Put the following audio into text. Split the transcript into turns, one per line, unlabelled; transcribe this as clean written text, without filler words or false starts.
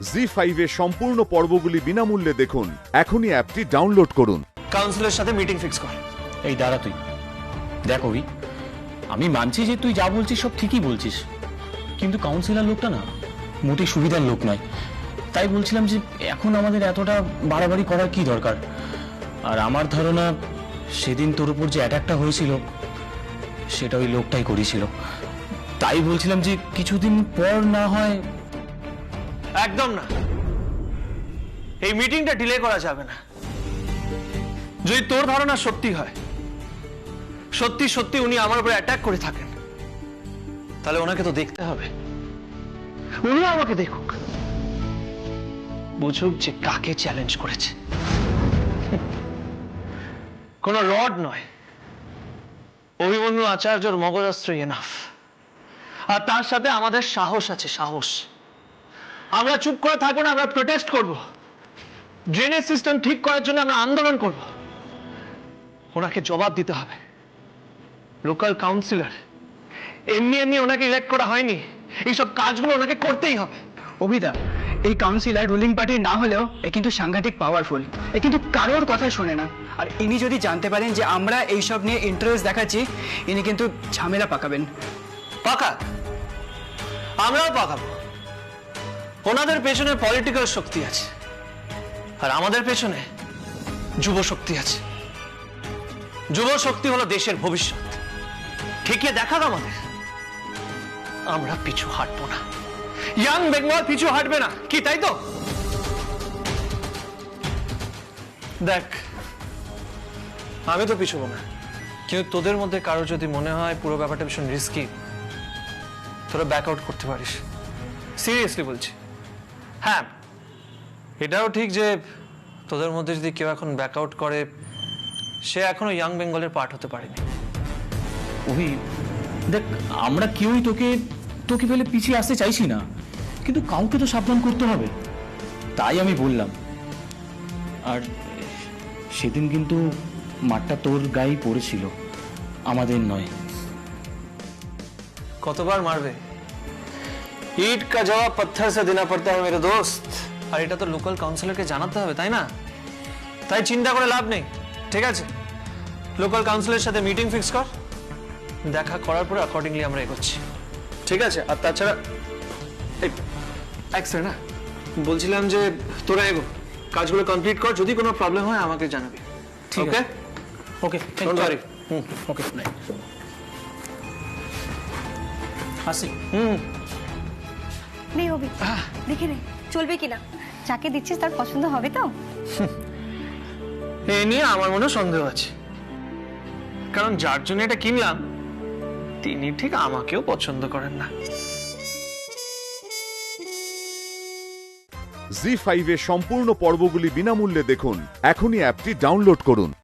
জি5 এর সম্পূর্ণ পর্বগুলি বিনামূল্যে দেখুন। এখনই অ্যাপটি ডাউনলোড করুন।
কাউন্সিলের সাথে মিটিং ফিক্স কর।
এই দাঁড়া তুই দেখ অভি, আমি মানছি যে তুই যা বলছিস সব ঠিকই বলছিস, কিন্তু কাউন্সিলর লোকটা না মোটেই সুবিধার লোক নয়। তাই বলছিলাম যে এখন আমাদের এতটা বাড়াবাড়ি করার কি দরকার। আর আমার ধারণা সেদিন তোর উপর যে অ্যাটাকটা হয়েছিল সেটা ওই লোকটাই করেছিল। তাই বলছিলাম যে কিছুদিন পর না হয়।
একদম না, এই মিটিংটা ডিলে করা যাবে না। যদি তোর ধারণা সত্যি হয়, সত্যি সত্যি উনি আমার উপরে অ্যাটাক করে থাকেন, তাহলে ওনাকে তো দেখতে হবে। উনি আমাকে দেখুক, বুঝুক যে কাকে চ্যালেঞ্জ করেছে। কোন রড নয়, অভিমন্যু আচার্যর মগজাস্ত্র এনাফ। আর তার সাথে আমাদের সাহস আছে, সাহস। আমরা চুপ করে থাকবো না, আমরা প্রোটেস্ট করব। ড্রেনেজ সিস্টেম ঠিক করার জন্য আমরা আন্দোলন করব। ওনাকে জবাব দিতে হবে। লোকাল কাউন্সিলর, এমনি এমনি ওনাকে ইলেক্ট করা হয়নি, এইসব কাজগুলো ওনাকে করতেই হবে।
অভিদা, এই কাউন্সিলর রুলিং পার্টির না হলেও এ কিন্তু সাংঘাতিক পাওয়ারফুল। এ কিন্তু কারোর কথা শোনে না। আর ইনি যদি জানতে পারেন যে আমরা এইসব নিয়ে ইন্টারেস্ট দেখাচ্ছি, ইনি কিন্তু ঝামেলা পাকাবেন।
পাকা, আমরাও পাকাবো। ওনাদের পেছনে পলিটিক্যাল শক্তি আছে, আর আমাদের পেছনে যুব শক্তি আছে। যুব শক্তি হলো দেশের ভবিষ্যৎ। ঠিকই দেখাক আমাদের, আমরা পিছু হাঁটবো না। ইয়াং বেঙ্গল পিছু হাঁটবে না, কি তাই তো? দেখ, আমি তো পিছুবো না, কিন্তু তোদের মধ্যে কারো যদি মনে হয় পুরো ব্যাপারটা ভীষণ রিস্কি, তোরা ব্যাক আউট করতে পারিস। সিরিয়াসলি বলছি। হ্যাঁ, এটাও ঠিক যে তোদের মধ্যে যদি কেউ এখন ব্যাক আউট করে, সে এখনো ইয়াং বেঙ্গলের পার্ট হতে পারেনি।
অভি দেখ, আমরা কেউই তোকে তোকে ফেলে পিছিয়ে আসতে চাইছি না, কিন্তু কাউকে তো সাবধান করতে হবে। তাই আমি বললাম। আর সেদিন কিন্তু মাঠটা তোর গায়েই পড়েছিল, আমাদের নয়।
কতবার মারবে? ইট কা জবাব পত্থর সে দেনা পড়তা है मेरे दोस्त। আর এটা তো লোকাল কাউন্সিলরকে জানাতে হবে, তাই না? তাই চিন্তা করে লাভ নেই। ঠিক আছে, লোকাল কাউন্সিলের সাথে মিটিং ফিক্স কর। দেখা করার পর অ্যাকর্ডিংলি আমরা এগোচ্ছি। ঠিক আছে? আর তাছাড়া এই এক্সরে না, বলছিলাম যে তোরা এগো, কাজগুলো কমপ্লিট কর। যদি কোনো প্রবলেম হয় আমাকে জানাবি। ওকে
ওকে,
ডোন্ট ওয়ারি।
ওকে, আসি।
নেই হবি, দেখে নে চলবে কিনা। যাকে দিচ্ছিস তার পছন্দ হবে তো?
এই নিয়ে আমার মনে সন্দেহ আছে, কারণ যার জন্য এটা কিনলাম তিনি ঠিক আমাকেও পছন্দ করেন না।
জি5 এর সম্পূর্ণ পর্বগুলি বিনামূল্যে দেখুন। এখনই অ্যাপটি ডাউনলোড করুন।